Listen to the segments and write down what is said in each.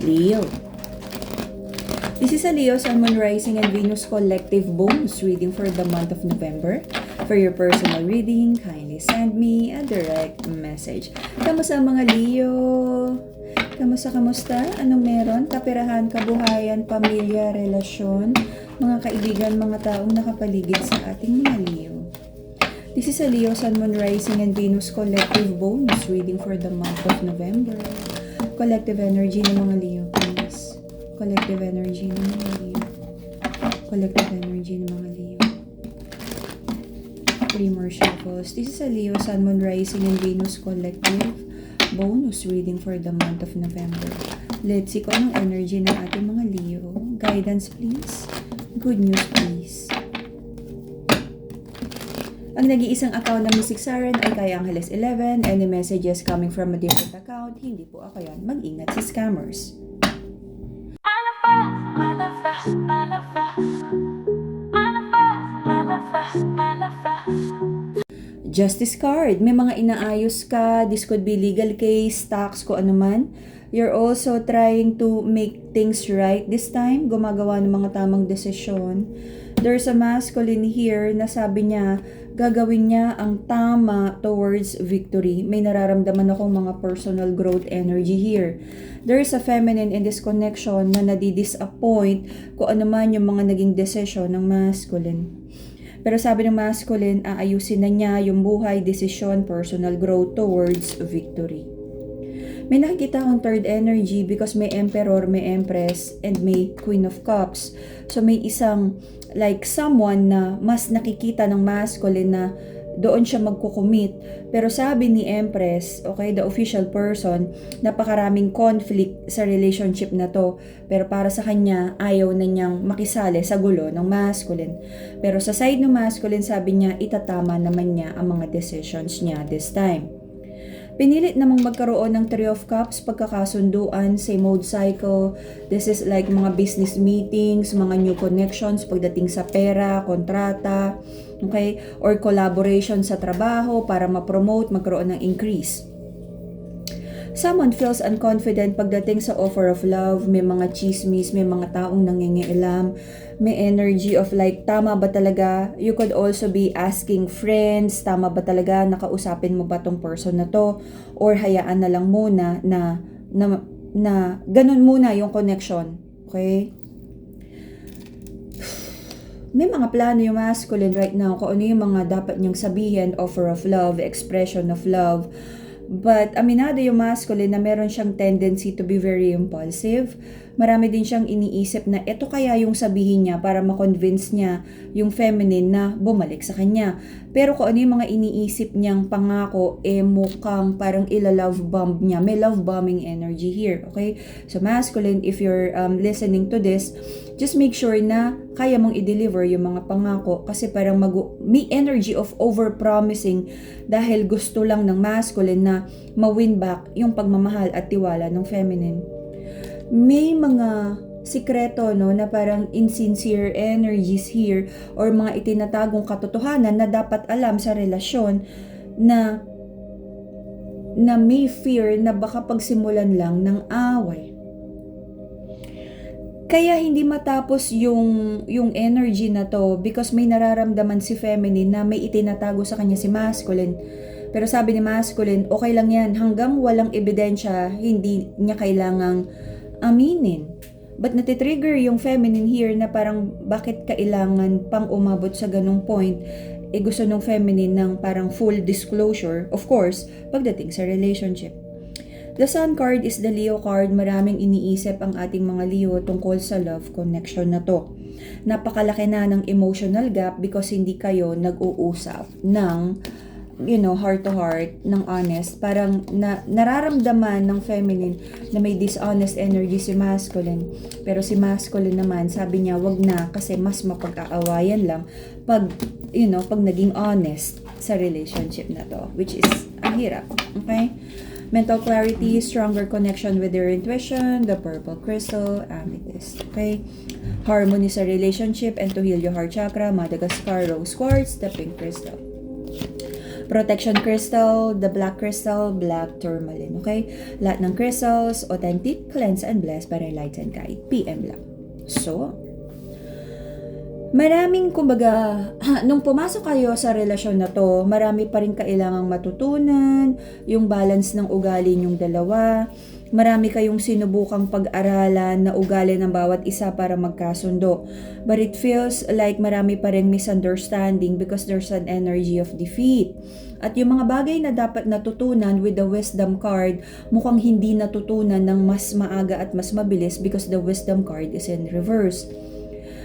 Leo. This is a Leo, Sun, Moon, Rising, and Venus collective bonus reading for the month of November. For your personal reading, kindly send me a direct message. Kamusta mga Leo? Kamusta? Anong meron? Kaperahan, kabuhayan, pamilya, relasyon, mga kaibigan, mga taong nakapaligid sa ating mga Leo. This is a Leo, Sun, Moon, Rising, and Venus collective bonus reading for the month of November. Collective energy ng mga Leo, please. Collective energy ng mga Leo. Collective energy ng mga Leo. 3 more shuffles. This is a Leo, Sun, Moon, Rising, and Venus collective bonus reading for the month of November. Let's see kung anong energy ng ating mga Leo. Guidance, please. Good news, please. Ang nag-iisang account ng Mystic Siren ay kay Angeles 11. Any messages coming from a different account, hindi po ako yan. Mag-ingat sa scammers. Justice card. May mga inaayos ka. This could be legal case, tax, kung ano man. You're also trying to make things right this time. Gumagawa ng mga tamang desisyon. There's a masculine here na sabi niya, gagawin niya ang tama towards victory. May nararamdaman akong mga personal growth energy here. There's a feminine in this connection na nadi-disappoint kung ano man yung mga naging desisyon ng masculine. Pero sabi ng masculine, aayusin na niya yung buhay, desisyon, personal growth towards victory. May nakikita akong third energy because may emperor, may empress, and may queen of cups. So may isang like someone na mas nakikita ng masculine na doon siya magkukumit. Pero sabi ni Empress, okay, the official person, napakaraming conflict sa relationship na to. Pero para sa kanya, ayaw na niyang makisali sa gulo ng masculine. Pero sa side ng masculine, sabi niya, itatama naman niya ang mga decisions niya this time. Pinilit namang magkaroon ng 3 of Cups, pagkakasunduan, same old cycle. This is like mga business meetings, mga new connections pagdating sa pera, kontrata, okay? Or collaboration sa trabaho para ma-promote, magkaroon ng increase. Someone feels unconfident pagdating sa offer of love, may mga chismis, may mga taong nangingialam, may energy of like, tama ba talaga? You could also be asking friends, tama ba talaga? Nakausapin mo ba tong person na to? Or hayaan na lang muna na ganun muna yung connection. Okay? May mga plano yung masculine right now kung ano yung mga dapat niyang sabihin, offer of love, expression of love. But aminado yung masculine na meron siyang tendency to be very impulsive. Marami din siyang iniisip na ito kaya yung sabihin niya para ma-convince niya yung feminine na bumalik sa kanya. Pero kung ano yung mga iniisip niyang pangako, mukhang parang ila-love bomb niya. May love bombing energy here, okay? So masculine, if you're listening to this, just make sure na kaya mong i-deliver yung mga pangako kasi parang may energy of over-promising dahil gusto lang ng masculine na ma-win back yung pagmamahal at tiwala ng feminine. May mga sikreto no na parang insincere energies here or mga itinatagong katotohanan na dapat alam sa relasyon na may fear na baka pagsimulan lang ng away. Kaya hindi matapos yung energy na to because may nararamdaman si feminine na may itinatago sa kanya si masculine. Pero sabi ni masculine, okay lang yan. Hanggang walang ebidensya, hindi niya kailangang aminin. But natitrigger yung feminine here na parang bakit kailangan pang umabot sa ganung point. Gusto nung feminine ng parang full disclosure, of course, pagdating sa relationship. The Sun card is the Leo card. Maraming iniisip ang ating mga Leo tungkol sa love connection na to. Napakalaki na ng emotional gap because hindi kayo nag-uusap ng heart to heart, ng honest. Parang nararamdaman ng feminine na may dishonest energy si masculine. Pero si masculine naman, sabi niya, wag na kasi mas mapag-aawayan lang pag naging honest sa relationship na to. Which is, ang hirap. Okay? Mental clarity, stronger connection with your intuition, the purple crystal, amethyst. Okay? Harmony sa relationship and to heal your heart chakra, Madagascar rose quartz, the pink crystal. Protection crystal, the black crystal, black tourmaline. Okay? Lahat ng crystals, authentic, cleanse, and bless para light and guide. PM lang. So, maraming, kumbaga, nung pumasok kayo sa relasyon na to, marami pa rin kailangang matutunan, yung balance ng ugali nyong dalawa, marami kayong sinubukang pag-aralan na ugali ng bawat isa para magkasundo. But it feels like marami pa rin misunderstanding because there's an energy of defeat. At yung mga bagay na dapat natutunan with the wisdom card, mukhang hindi natutunan ng mas maaga at mas mabilis because the wisdom card is in reverse.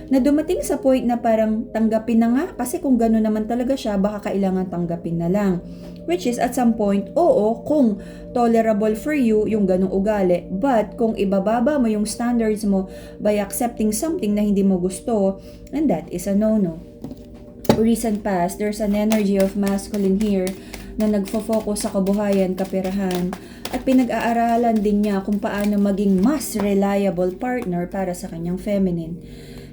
Na dumating sa point na parang tanggapin na nga kasi kung gano'n naman talaga siya, baka kailangan tanggapin na lang. Which is at some point, oo, kung tolerable for you yung ganong ugali, but kung ibababa mo yung standards mo by accepting something na hindi mo gusto, and that is a no-no. Recent past, there's an energy of masculine here na nagfo-focus sa kabuhayan, kaperahan, at pinag-aaralan din niya kung paano maging mas reliable partner para sa kanyang feminine.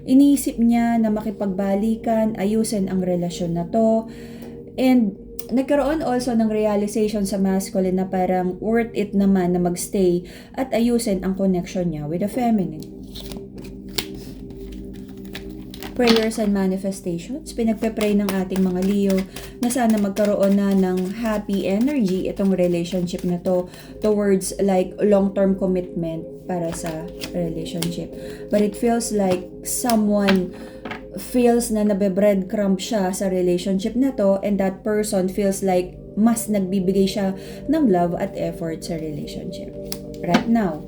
Iniisip niya na makipagbalikan, ayusin ang relasyon na to, and nagkaroon also ng realization sa masculine na parang worth it naman na magstay at ayusin ang connection niya with the feminine. Prayers and manifestations. Pinagpe-pray ng ating mga Leo na sana magkaroon na ng happy energy itong relationship na to towards like long-term commitment para sa relationship. But it feels like someone feels na nabe-breadcrumb siya sa relationship na to, and that person feels like mas nagbibigay siya ng love at effort sa relationship. Right now,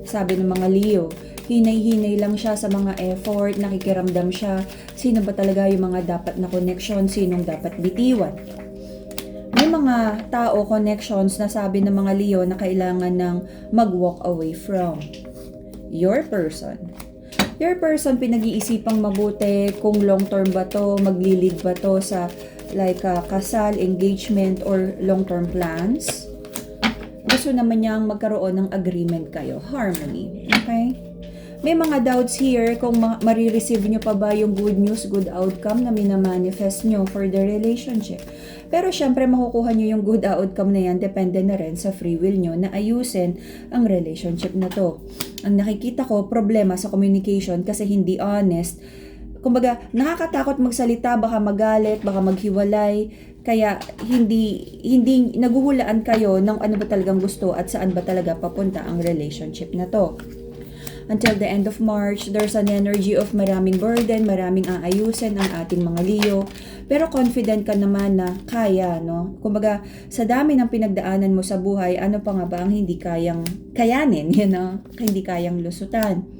sabi ng mga Leo, hinay-hinay lang siya sa mga effort, nakikiramdam siya, sino ba talaga yung mga dapat na connection, sinong dapat bitiwan. May mga tao connections na sabi ng mga Leo na kailangan ng mag-walk away from. Your person. Your person, pinag-iisipang mabuti kung long-term ba to, maglilid ba to sa like kasal, engagement, or long-term plans. Gusto naman niyang magkaroon ng agreement kayo, harmony. Okay? May mga doubts here kung marireceive nyo pa ba yung good news, good outcome na minamanifest nyo for the relationship. Pero syempre makukuha nyo yung good outcome na yan, depende na rin sa free will nyo na ayusin ang relationship na to. Ang nakikita ko, problema sa communication kasi hindi honest. Kumbaga, nakakatakot magsalita, baka magalit, baka maghiwalay, kaya hindi naguhulaan kayo ng ano ba talagang gusto at saan ba talaga papunta ang relationship na to. Until the end of March, there's an energy of maraming burden, maraming aayusin ang ating mga Leo. Pero confident ka naman na kaya, no? Kumbaga, sa dami ng pinagdaanan mo sa buhay, ano pa nga ba ang hindi kayang kayanin, hindi kayang lusutan.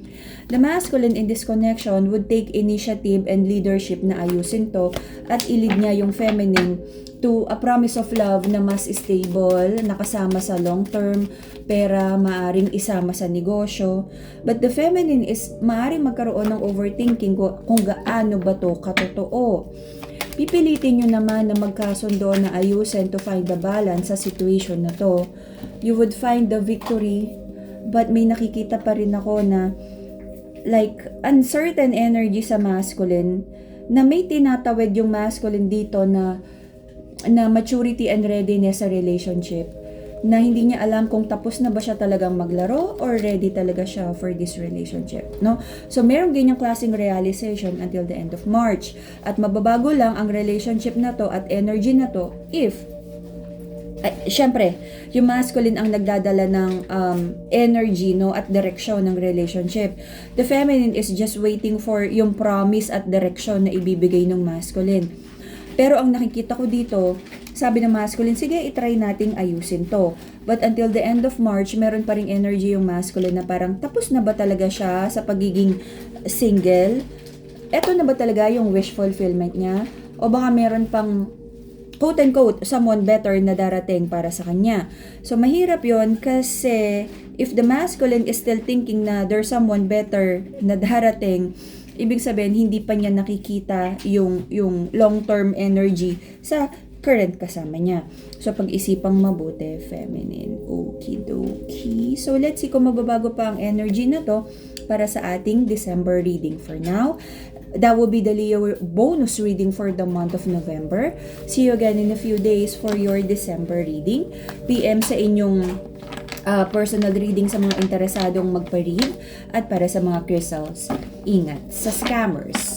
The masculine in this connection would take initiative and leadership na ayusin to at ilid niya yung feminine to a promise of love na mas stable, nakasama sa long term, pera, maaring isama sa negosyo. But the feminine is maaring magkaroon ng overthinking kung gaano ba to katotoo. Pipilitin nyo naman na magkasundo na ayusin to find the balance sa situation na to. You would find the victory, but may nakikita pa rin ako na like uncertain energy sa masculine na may tinatawid yung masculine dito na maturity and readiness sa relationship, na hindi niya alam kung tapos na ba siya talagang maglaro or ready talaga siya for this relationship, no? So meron ganyang klaseng realization until the end of March, at mababago lang ang relationship na to at energy na to if syempre, yung masculine ang nagdadala ng energy, no, at direksyon ng relationship. The feminine is just waiting for yung promise at direksyon na ibibigay ng masculine. Pero ang nakikita ko dito, sabi ng masculine, sige, itry nating ayusin to. But until the end of March, meron pa ring energy yung masculine na parang tapos na ba talaga siya sa pagiging single? Eto na ba talaga yung wish fulfillment niya? O baka meron pang quote-unquote, someone better na darating para sa kanya. So, mahirap yon kasi if the masculine is still thinking na there's someone better na darating, ibig sabihin, hindi pa niya nakikita yung long-term energy sa current kasama niya. So, pag-isipang mabuti, feminine. Okie-dokie. So, let's see kung magbabago pa ang energy na to para sa ating December reading. For now, That will be the Leo bonus reading for the month of November. See you again in a few days for your December reading. PM sa inyong personal reading sa mga interesadong magpa-read at para sa mga crystals, ingat sa scammers.